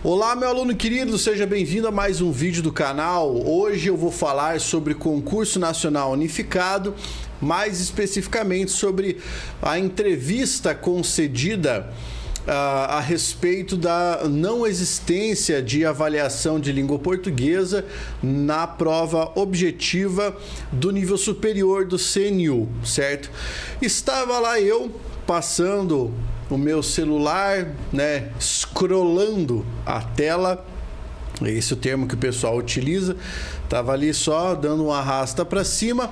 Olá, meu aluno querido, seja bem-vindo a mais um vídeo do canal. Hoje eu vou falar sobre concurso nacional unificado, mais especificamente sobre a entrevista concedida a respeito da não existência de avaliação de língua portuguesa na prova objetiva do nível superior do CNU, certo? Estava lá eu passando o meu celular, né, scrollando a tela, esse é o termo que o pessoal utiliza, tava ali só dando um arrasta para cima,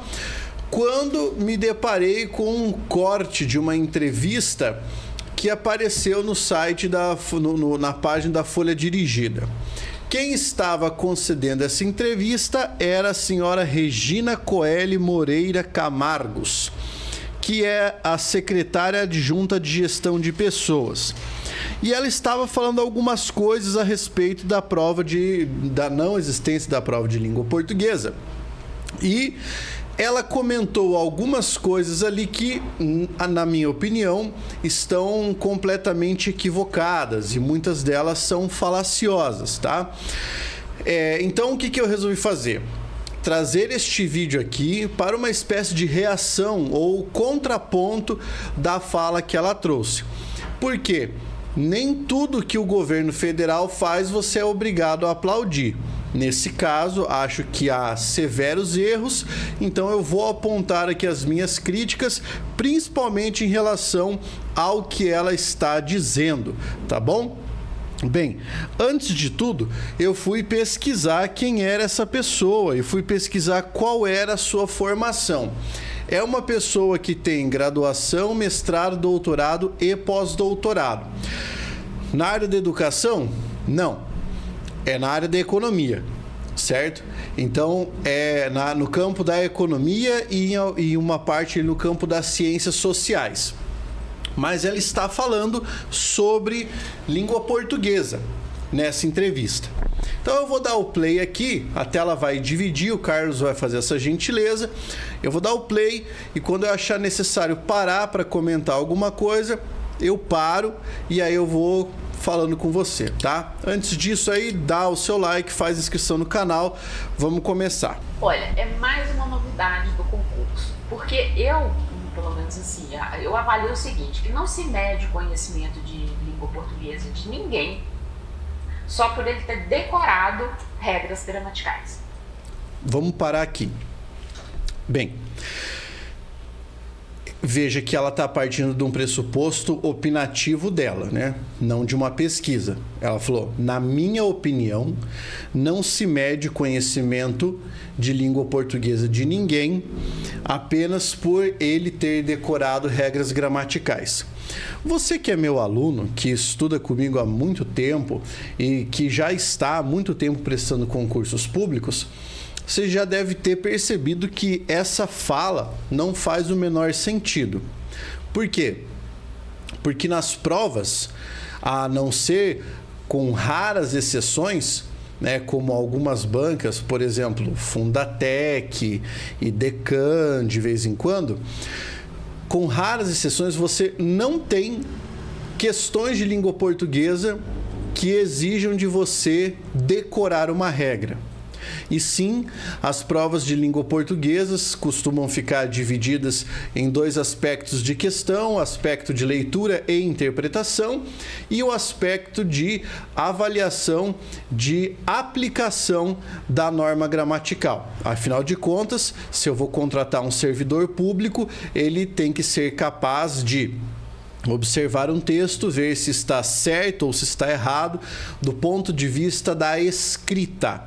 quando me deparei com um corte de uma entrevista que apareceu no site na página da Folha Dirigida. Quem estava concedendo essa entrevista era a senhora Regina Coeli Moreira Camargos, que é a secretária adjunta de gestão de pessoas. E ela estava falando algumas coisas a respeito da não existência da prova de língua portuguesa. E ela comentou algumas coisas ali que, na minha opinião, estão completamente equivocadas e muitas delas são falaciosas, tá? Então, o que eu resolvi fazer? Trazer este vídeo aqui para uma espécie de reação ou contraponto da fala que ela trouxe. Por quê? Nem tudo que o governo federal faz você é obrigado a aplaudir. Nesse caso, acho que há severos erros, então eu vou apontar aqui as minhas críticas, principalmente em relação ao que ela está dizendo, tá bom? Bem, antes de tudo, eu fui pesquisar quem era essa pessoa e fui pesquisar qual era a sua formação. É uma pessoa que tem graduação, mestrado, doutorado e pós-doutorado. Na área da educação? Não. É na área da economia, certo? Então, no campo da economia e uma parte no campo das ciências sociais. Mas ela está falando sobre língua portuguesa nessa entrevista. Então eu vou dar o play aqui, a tela vai dividir, o Carlos vai fazer essa gentileza. Eu vou dar o play e quando eu achar necessário parar para comentar alguma coisa, eu paro e aí eu vou falando com você, tá? Antes disso aí, dá o seu like, faz inscrição no canal, vamos começar. Olha, é mais uma novidade do concurso, porque pelo menos assim, eu avalio o seguinte, que não se mede o conhecimento de língua portuguesa de ninguém só por ele ter decorado regras gramaticais. Vamos parar aqui. Bem, veja que ela está partindo de um pressuposto opinativo dela, né? Não de uma pesquisa. Ela falou, na minha opinião, não se mede conhecimento de língua portuguesa de ninguém apenas por ele ter decorado regras gramaticais. Você que é meu aluno, que estuda comigo há muito tempo e que já está há muito tempo prestando concursos públicos, você já deve ter percebido que essa fala não faz o menor sentido. Por quê? Porque nas provas, a não ser com raras exceções, né, como algumas bancas, por exemplo, Fundatec e Deccan de vez em quando, com raras exceções você não tem questões de língua portuguesa que exijam de você decorar uma regra. E sim, as provas de língua portuguesa costumam ficar divididas em dois aspectos de questão, o aspecto de leitura e interpretação e o aspecto de avaliação de aplicação da norma gramatical. Afinal de contas, se eu vou contratar um servidor público, ele tem que ser capaz de observar um texto, ver se está certo ou se está errado do ponto de vista da escrita,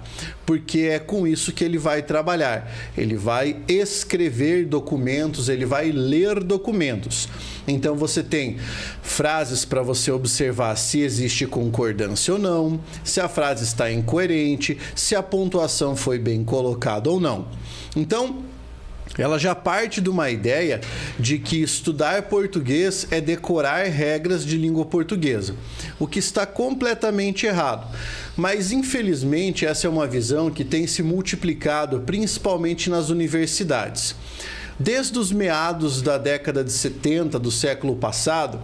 porque é com isso que ele vai trabalhar. Ele vai escrever documentos, ele vai ler documentos. Então você tem frases para você observar se existe concordância ou não, se a frase está incoerente, se a pontuação foi bem colocada ou não. Então, ela já parte de uma ideia de que estudar português é decorar regras de língua portuguesa, o que está completamente errado. Mas, infelizmente, essa é uma visão que tem se multiplicado principalmente nas universidades. Desde os meados da década de 70 do século passado,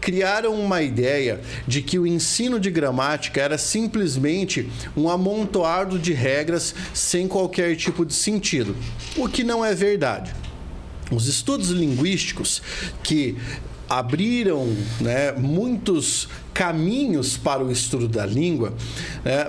criaram uma ideia de que o ensino de gramática era simplesmente um amontoado de regras sem qualquer tipo de sentido, o que não é verdade. Os estudos linguísticos que abriram, né, muitos caminhos para o estudo da língua,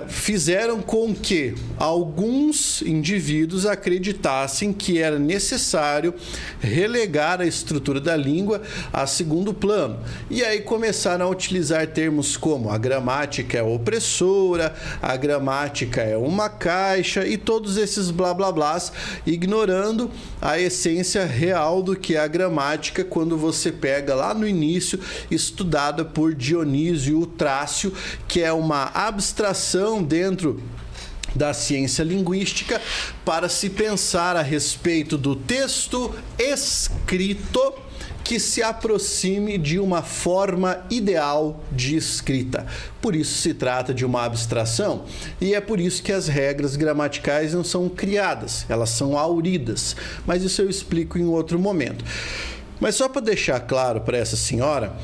fizeram com que alguns indivíduos acreditassem que era necessário relegar a estrutura da língua a segundo plano. E aí começaram a utilizar termos como a gramática é opressora, a gramática é uma caixa e todos esses blá blá blás, ignorando a essência real do que é a gramática quando você pega lá no início, estudada por Dionísio Trácio, que é uma abstração dentro da ciência linguística para se pensar a respeito do texto escrito que se aproxime de uma forma ideal de escrita. Por isso se trata de uma abstração e é por isso que as regras gramaticais não são criadas, elas são auridas. Mas isso eu explico em outro momento. Mas só para deixar claro para essa senhora,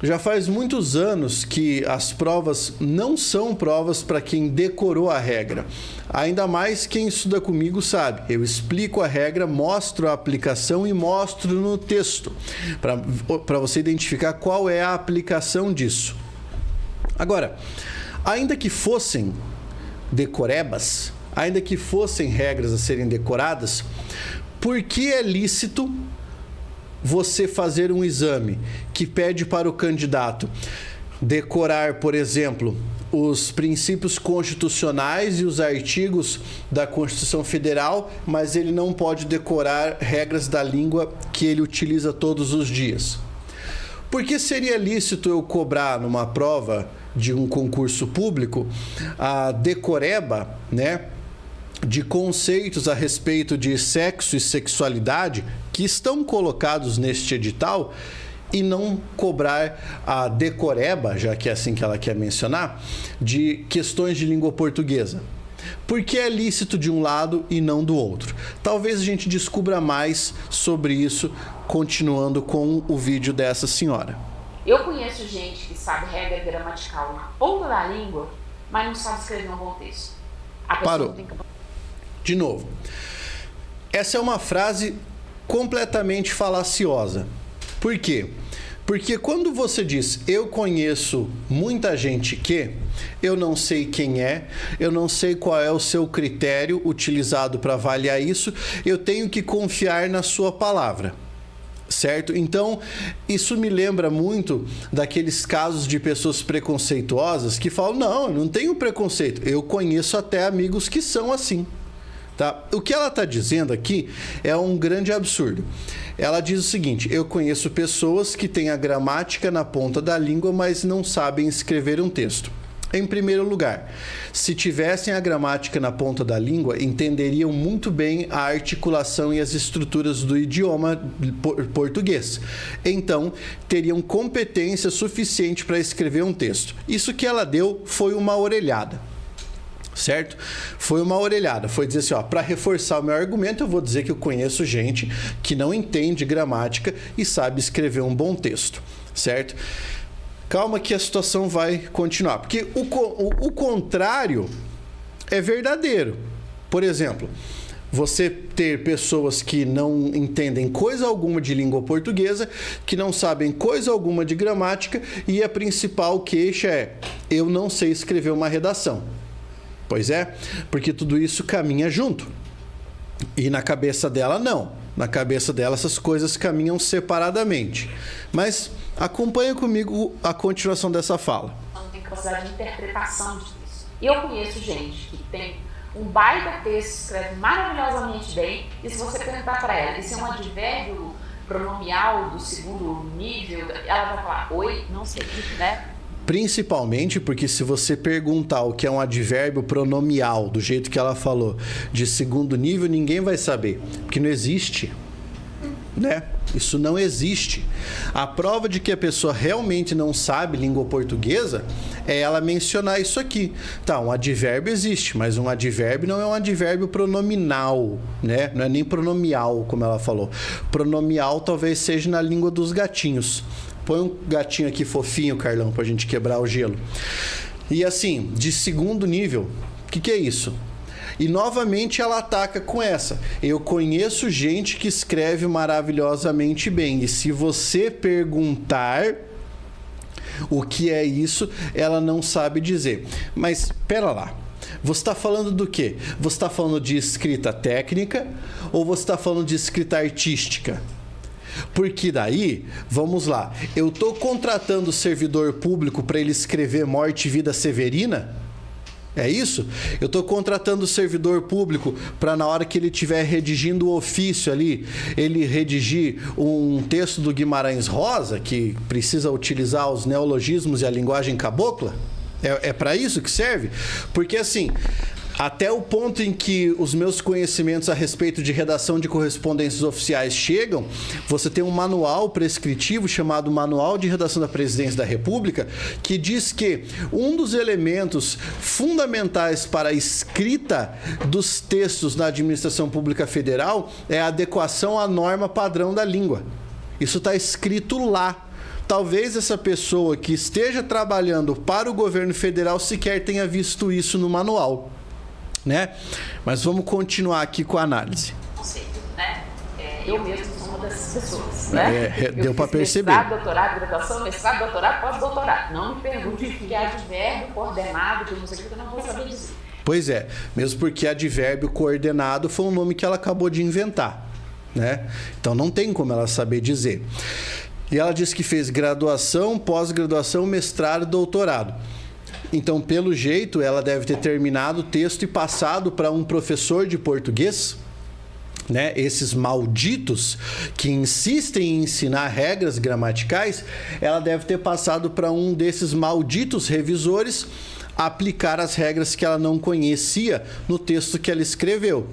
já faz muitos anos que as provas não são provas para quem decorou a regra. Ainda mais quem estuda comigo sabe. Eu explico a regra, mostro a aplicação e mostro no texto, para você identificar qual é a aplicação disso. Agora, ainda que fossem decorebas, ainda que fossem regras a serem decoradas, por que é lícito você fazer um exame que pede para o candidato decorar, por exemplo, os princípios constitucionais e os artigos da Constituição Federal, mas ele não pode decorar regras da língua que ele utiliza todos os dias? Por que seria lícito eu cobrar numa prova de um concurso público a decoreba, né, de conceitos a respeito de sexo e sexualidade que estão colocados neste edital e não cobrar a decoreba, já que é assim que ela quer mencionar, de questões de língua portuguesa? Por que é lícito de um lado e não do outro? Talvez a gente descubra mais sobre isso continuando com o vídeo dessa senhora. Eu conheço gente que sabe regra gramatical na ponta da língua, mas não sabe escrever um bom texto. Parou. De novo, essa é uma frase completamente falaciosa. Por quê? Porque quando você diz eu conheço muita gente que, eu não sei quem é, eu não sei qual é o seu critério utilizado para avaliar isso, eu tenho que confiar na sua palavra. Certo? Então, isso me lembra muito daqueles casos de pessoas preconceituosas que falam, não, eu não tenho preconceito, eu conheço até amigos que são assim. Tá? O que ela está dizendo aqui é um grande absurdo. Ela diz o seguinte: eu conheço pessoas que têm a gramática na ponta da língua, mas não sabem escrever um texto. Em primeiro lugar, se tivessem a gramática na ponta da língua, entenderiam muito bem a articulação e as estruturas do idioma português. Então, teriam competência suficiente para escrever um texto. Isso que ela deu foi uma orelhada. Certo? Foi uma orelhada. Foi dizer assim, ó, para reforçar o meu argumento, eu vou dizer que eu conheço gente que não entende gramática e sabe escrever um bom texto. Certo? Calma que a situação vai continuar. Porque o contrário é verdadeiro. Por exemplo, você ter pessoas que não entendem coisa alguma de língua portuguesa, que não sabem coisa alguma de gramática, e a principal queixa é: eu não sei escrever uma redação. Pois é, porque tudo isso caminha junto. E na cabeça dela, não. Na cabeça dela, essas coisas caminham separadamente. Mas acompanha comigo a continuação dessa fala. Não tem capacidade de interpretação disso. Eu conheço gente que tem um baita texto, escreve maravilhosamente bem, e se você perguntar para ela, isso é um advérbio pronomial do segundo nível, ela vai falar, oi, não sei, né? Principalmente porque se você perguntar o que é um advérbio pronomial, do jeito que ela falou, de segundo nível, ninguém vai saber, porque não existe, né? Isso não existe. A prova de que a pessoa realmente não sabe língua portuguesa é ela mencionar isso aqui. Tá, um advérbio existe, mas um advérbio não é um advérbio pronominal, né? Não é nem pronomial, como ela falou. Pronomial talvez seja na língua dos gatinhos. Põe um gatinho aqui fofinho, Carlão, pra gente quebrar o gelo. E assim, de segundo nível, o que é isso? E novamente ela ataca com essa. Eu conheço gente que escreve maravilhosamente bem. E se você perguntar o que é isso, ela não sabe dizer. Mas, pera lá. Você está falando do quê? Você está falando de escrita técnica ou você está falando de escrita artística? Porque daí, vamos lá, eu estou contratando o servidor público para ele escrever Morte e Vida Severina? É isso? Eu estou contratando o servidor público para na hora que ele estiver redigindo o ofício ali, ele redigir um texto do Guimarães Rosa, que precisa utilizar os neologismos e a linguagem cabocla? É para isso que serve? Porque assim, até o ponto em que os meus conhecimentos a respeito de redação de correspondências oficiais chegam, você tem um manual prescritivo chamado Manual de Redação da Presidência da República, que diz que um dos elementos fundamentais para a escrita dos textos na administração pública federal é a adequação à norma padrão da língua. Isso está escrito lá. Talvez essa pessoa que esteja trabalhando para o governo federal sequer tenha visto isso no manual, né? Mas vamos continuar aqui com a análise. Conceito, né? Eu mesmo sou uma dessas pessoas, né? Deu para perceber. Mestrado, doutorado, graduação, mestrado, doutorado, pós-doutorado. Não me pergunte o que é advérbio, coordenado, que eu não sei o que eu não vou saber dizer. Pois é, mesmo porque advérbio coordenado foi um nome que ela acabou de inventar, né? Então não tem como ela saber dizer. E ela disse que fez graduação, pós-graduação, mestrado e doutorado. Então, pelo jeito, ela deve ter terminado o texto e passado para um professor de português, né? Esses malditos que insistem em ensinar regras gramaticais, ela deve ter passado para um desses malditos revisores aplicar as regras que ela não conhecia no texto que ela escreveu.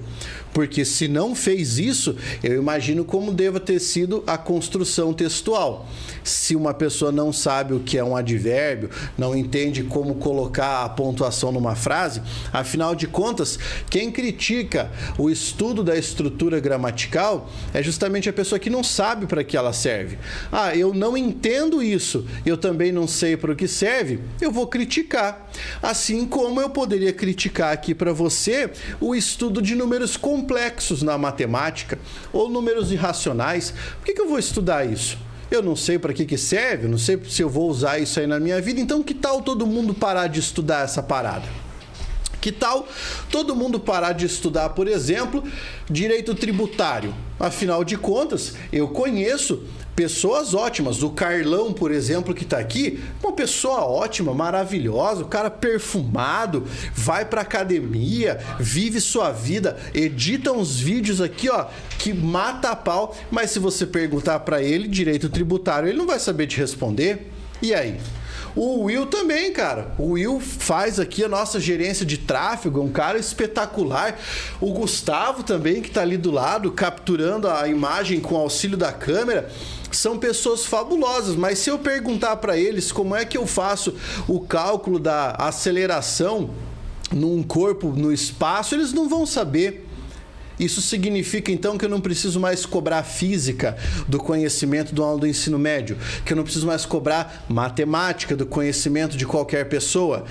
Porque se não fez isso, eu imagino como deva ter sido a construção textual. Se uma pessoa não sabe o que é um advérbio, não entende como colocar a pontuação numa frase, afinal de contas, quem critica o estudo da estrutura gramatical é justamente a pessoa que não sabe para que ela serve. Ah, eu não entendo isso, eu também não sei para o que serve, eu vou criticar. Assim como eu poderia criticar aqui para você o estudo de números complexos na matemática ou números irracionais. Por que eu vou estudar isso? Eu não sei para que serve, eu não sei se eu vou usar isso aí na minha vida, então que tal todo mundo parar de estudar essa parada? Que tal todo mundo parar de estudar, por exemplo, direito tributário? Afinal de contas, eu conheço pessoas ótimas. O Carlão, por exemplo, que está aqui, uma pessoa ótima, maravilhosa, o cara perfumado, vai para academia, vive sua vida, edita uns vídeos aqui, ó, que mata a pau, mas se você perguntar para ele direito tributário, ele não vai saber te responder. E aí? O Will também, cara. O Will faz aqui a nossa gerência de tráfego, é um cara espetacular. O Gustavo também, que está ali do lado, capturando a imagem com auxílio da câmera. São pessoas fabulosas, mas se eu perguntar para eles como é que eu faço o cálculo da aceleração num corpo no espaço, eles não vão saber. Isso significa, então, que eu não preciso mais cobrar física do conhecimento do aluno do ensino médio, que eu não preciso mais cobrar matemática do conhecimento de qualquer pessoa,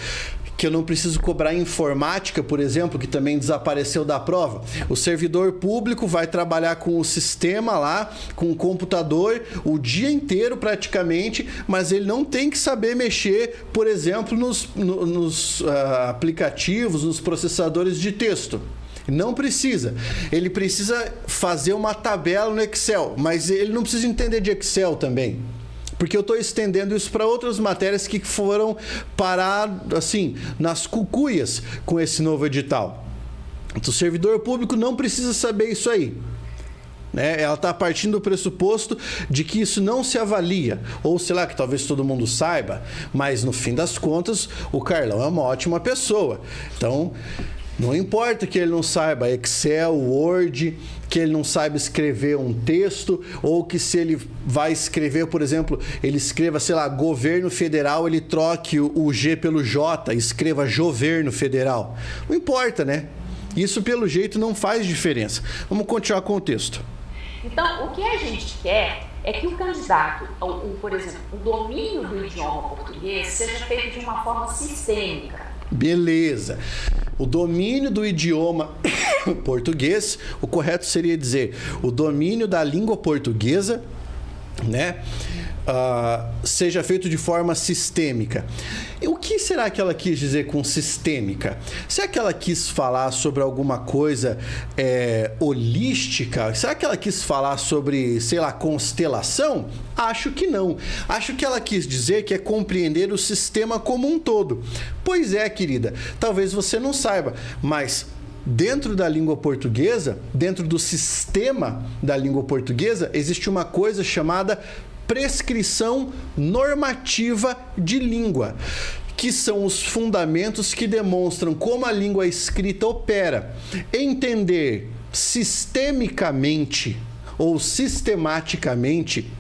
que eu não preciso cobrar informática, por exemplo, que também desapareceu da prova. O servidor público vai trabalhar com o sistema lá, com o computador, o dia inteiro praticamente, mas ele não tem que saber mexer, por exemplo, nos aplicativos, nos processadores de texto. Não precisa. Ele precisa fazer uma tabela no Excel, mas ele não precisa entender de Excel também. Porque eu estou estendendo isso para outras matérias que foram parar, assim, nas cucuias com esse novo edital. Então, o servidor público não precisa saber isso aí. Né? Ela está partindo do pressuposto de que isso não se avalia, ou sei lá, que talvez todo mundo saiba, mas no fim das contas, o Carlão é uma ótima pessoa. Então, não importa que ele não saiba Excel, Word, que ele não saiba escrever um texto, ou que se ele vai escrever, por exemplo, ele escreva, sei lá, governo federal, ele troque o G pelo J, escreva governo federal. Não importa, né? Isso, pelo jeito, não faz diferença. Vamos continuar com o texto. Então, o que a gente quer é que o candidato, por exemplo, o domínio do idioma português seja feito de uma forma sistêmica. Beleza. O domínio do idioma português, o correto seria dizer o domínio da língua portuguesa, né? Seja feito de forma sistêmica. E o que será que ela quis dizer com sistêmica? Será que ela quis falar sobre alguma coisa holística? Será que ela quis falar sobre, sei lá, constelação? Acho que não. Acho que ela quis dizer que é compreender o sistema como um todo. Pois é, querida, talvez você não saiba, mas dentro da língua portuguesa, dentro do sistema da língua portuguesa, existe uma coisa chamada prescrição normativa de língua, que são os fundamentos que demonstram como a língua escrita opera. Entender sistemicamente ou sistematicamente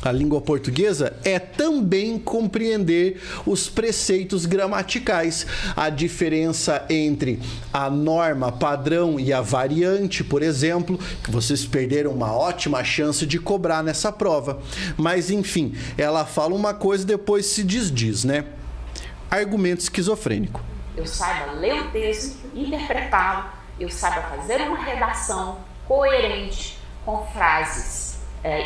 a língua portuguesa é também compreender os preceitos gramaticais, a diferença entre a norma padrão e a variante, por exemplo, que vocês perderam uma ótima chance de cobrar nessa prova. Mas, enfim, ela fala uma coisa e depois se desdiz, né? Argumento esquizofrênico. Eu saiba ler o texto, interpretá-lo, eu saiba fazer uma redação coerente, com frases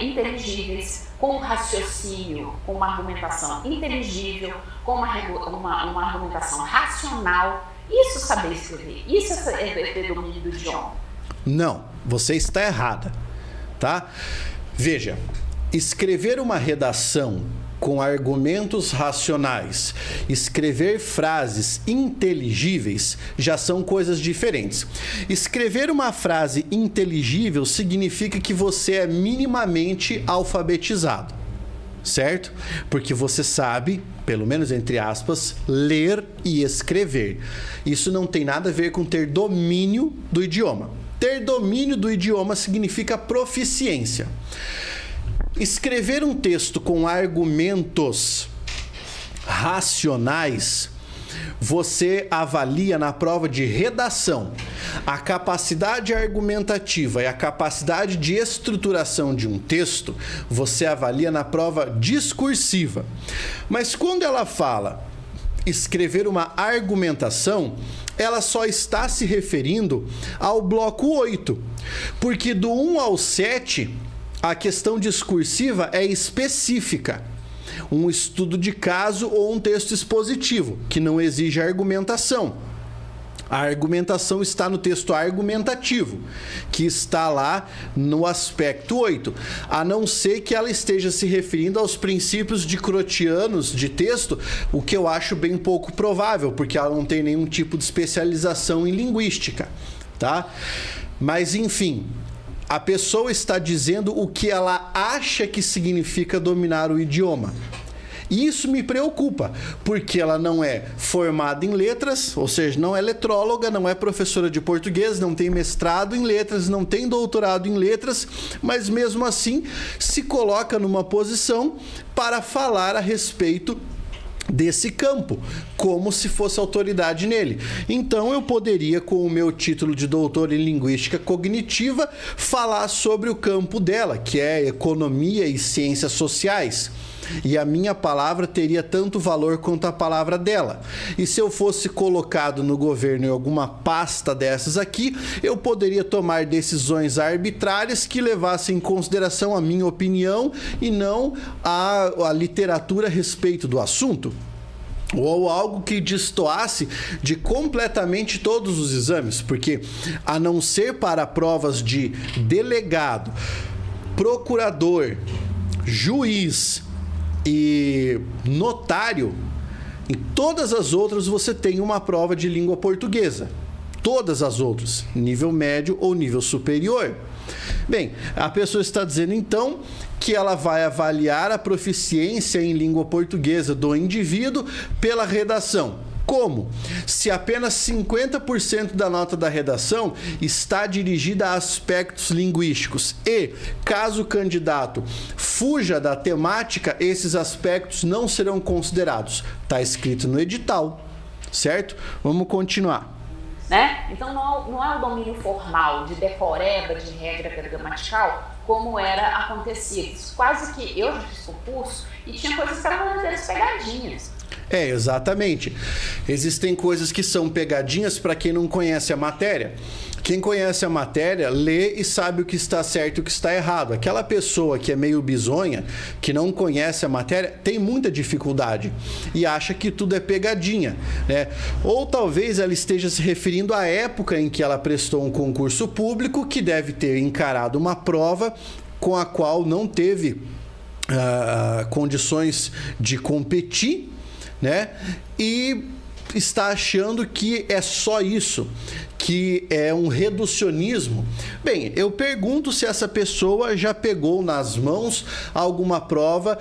inteligíveis, com raciocínio, com uma argumentação inteligível, com uma argumentação racional. Isso é saber escrever, isso é ter domínio do idioma. Não, você está errada, tá? Veja, escrever uma redação com argumentos racionais, escrever frases inteligíveis já são coisas diferentes. Escrever uma frase inteligível significa que você é minimamente alfabetizado, certo? Porque você sabe, pelo menos entre aspas, ler e escrever. Isso não tem nada a ver com ter domínio do idioma. Ter domínio do idioma significa proficiência. Escrever um texto com argumentos racionais, você avalia na prova de redação a capacidade argumentativa e a capacidade de estruturação de um texto, você avalia na prova discursiva. Mas quando ela fala escrever uma argumentação, ela só está se referindo ao bloco 8, porque do 1 ao 7... a questão discursiva é específica, um estudo de caso ou um texto expositivo, que não exige argumentação. A argumentação está no texto argumentativo, que está lá no aspecto 8, a não ser que ela esteja se referindo aos princípios dicrotianos de texto, o que eu acho bem pouco provável, porque ela não tem nenhum tipo de especialização em linguística, tá? Mas, enfim, a pessoa está dizendo o que ela acha que significa dominar o idioma. E isso me preocupa, porque ela não é formada em letras, ou seja, não é letróloga, não é professora de português, não tem mestrado em letras, não tem doutorado em letras, mas mesmo assim se coloca numa posição para falar a respeito desse campo, como se fosse autoridade nele. Então eu poderia, com o meu título de doutor em linguística cognitiva, falar sobre o campo dela, que é economia e ciências sociais. E a minha palavra teria tanto valor quanto a palavra dela. E se eu fosse colocado no governo em alguma pasta dessas aqui, eu poderia tomar decisões arbitrárias que levassem em consideração a minha opinião e não a literatura a respeito do assunto. Ou algo que destoasse de completamente todos os exames, porque a não ser para provas de delegado, procurador, juiz e notário, em todas as outras você tem uma prova de língua portuguesa. Todas as outras, nível médio ou nível superior. Bem, a pessoa está dizendo então que ela vai avaliar a proficiência em língua portuguesa do indivíduo pela redação. Como? Se apenas 50% da nota da redação está dirigida a aspectos linguísticos e, caso o candidato fuja da temática, esses aspectos não serão considerados. Está escrito no edital, certo? Vamos continuar. Né? Então não é o domínio formal de decoreba de regra gramatical como acontecia. Quase que eu já fiz concurso e tinha coisas que eram verdadeiras pegadinhas. Exatamente. Existem coisas que são pegadinhas para quem não conhece a matéria. Quem conhece a matéria, lê e sabe o que está certo e o que está errado. Aquela pessoa que é meio bizonha, que não conhece a matéria, tem muita dificuldade e acha que tudo é pegadinha, né? Ou talvez ela esteja se referindo à época em que ela prestou um concurso público, que deve ter encarado uma prova com a qual não teve condições de competir, né? E está achando que é só isso, que é um reducionismo. Bem, eu pergunto se essa pessoa já pegou nas mãos alguma prova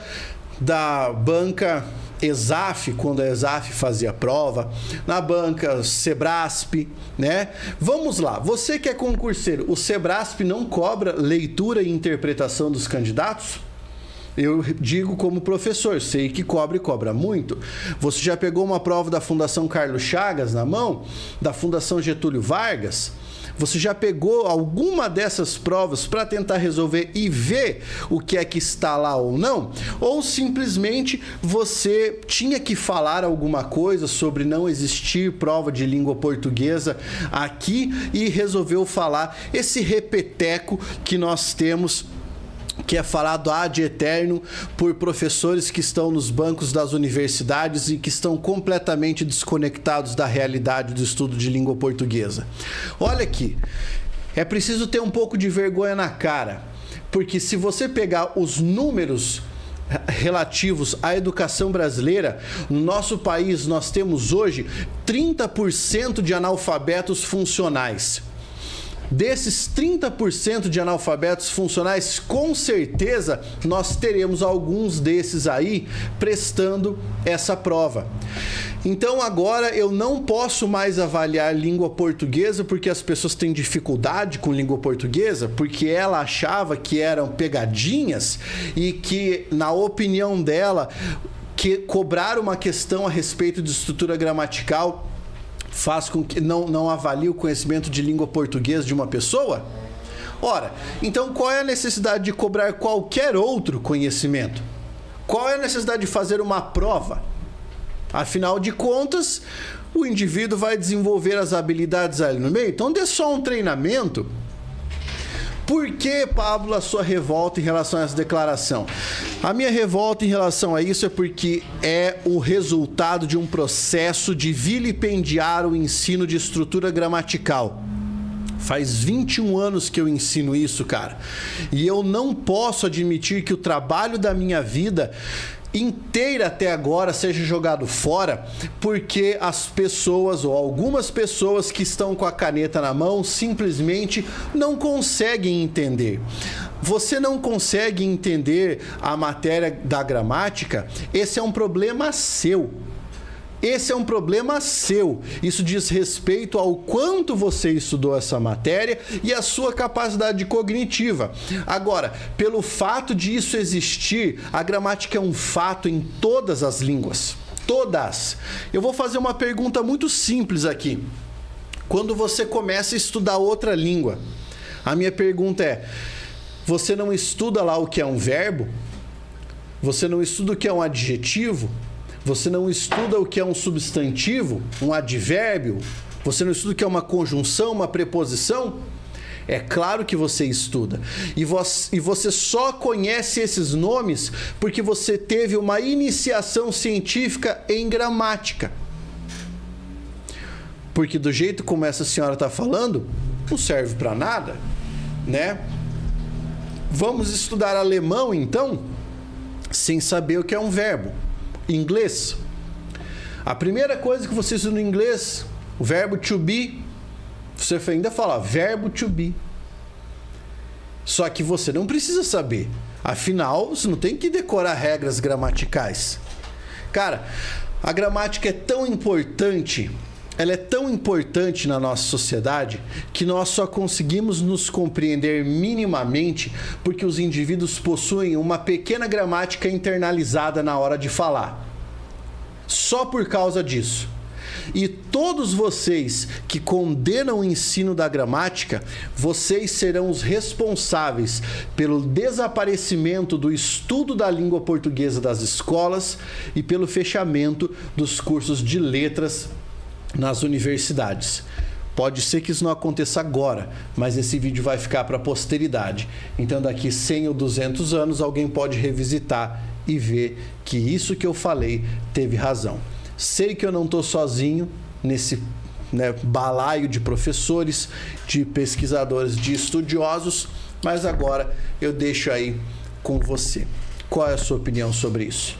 da banca ESAF, quando a ESAF fazia prova, na banca Sebrasp, né? Vamos lá, você que é concurseiro, o Sebrasp não cobra leitura e interpretação dos candidatos? Eu digo como professor, sei que cobra muito. Você já pegou uma prova da Fundação Carlos Chagas na mão? Da Fundação Getúlio Vargas? Você já pegou alguma dessas provas para tentar resolver e ver o que é que está lá ou não? Ou simplesmente você tinha que falar alguma coisa sobre não existir prova de língua portuguesa aqui e resolveu falar esse repeteco que nós temos, que é falado ad eterno por professores que estão nos bancos das universidades e que estão completamente desconectados da realidade do estudo de língua portuguesa. Olha aqui, é preciso ter um pouco de vergonha na cara, porque se você pegar os números relativos à educação brasileira, no nosso país nós temos hoje 30% de analfabetos funcionais. Desses 30% de analfabetos funcionais, com certeza nós teremos alguns desses aí prestando essa prova. Então agora eu não posso mais avaliar língua portuguesa porque as pessoas têm dificuldade com língua portuguesa, porque ela achava que eram pegadinhas e que, na opinião dela, que cobrar uma questão a respeito de estrutura gramatical faz com que não avalie o conhecimento de língua portuguesa de uma pessoa? Ora, então qual é a necessidade de cobrar qualquer outro conhecimento? Qual é a necessidade de fazer uma prova? Afinal de contas, o indivíduo vai desenvolver as habilidades ali no meio, então dê só um treinamento. Por que, Pablo, a sua revolta em relação a essa declaração? A minha revolta em relação a isso é porque é o resultado de um processo de vilipendiar o ensino de estrutura gramatical. Faz 21 anos que eu ensino isso, cara. E eu não posso admitir que o trabalho da minha vida inteira até agora seja jogado fora porque as pessoas ou algumas pessoas que estão com a caneta na mão simplesmente não conseguem entender. Você não consegue entender a matéria da gramática? Esse é um problema seu. Esse é um problema seu. Isso diz respeito ao quanto você estudou essa matéria e a sua capacidade cognitiva. Agora, pelo fato de isso existir, a gramática é um fato em todas as línguas. Todas. Eu vou fazer uma pergunta muito simples aqui. Quando você começa a estudar outra língua, a minha pergunta é: você não estuda lá o que é um verbo? Você não estuda o que é um adjetivo? Você não estuda o que é um substantivo, um advérbio? Você não estuda o que é uma conjunção, uma preposição? É claro que você estuda. E você só conhece esses nomes porque você teve uma iniciação científica em gramática. Porque do jeito como essa senhora está falando, não serve para nada, né? Vamos estudar alemão, então, sem saber o que é um verbo. Inglês. A primeira coisa que você estuda no inglês, o verbo to be, você ainda fala verbo to be. Só que você não precisa saber. Afinal, você não tem que decorar regras gramaticais. Cara, a gramática é tão importante, ela é tão importante na nossa sociedade que nós só conseguimos nos compreender minimamente porque os indivíduos possuem uma pequena gramática internalizada na hora de falar. Só por causa disso. E todos vocês que condenam o ensino da gramática, vocês serão os responsáveis pelo desaparecimento do estudo da língua portuguesa das escolas e pelo fechamento dos cursos de letras nas universidades. Pode ser que isso não aconteça agora, mas esse vídeo vai ficar para a posteridade. Então, daqui 100 ou 200 anos, alguém pode revisitar e ver que isso que eu falei teve razão. Sei que eu não estou sozinho nesse balaio de professores, de pesquisadores, de estudiosos, mas agora eu deixo aí com você. Qual é a sua opinião sobre isso?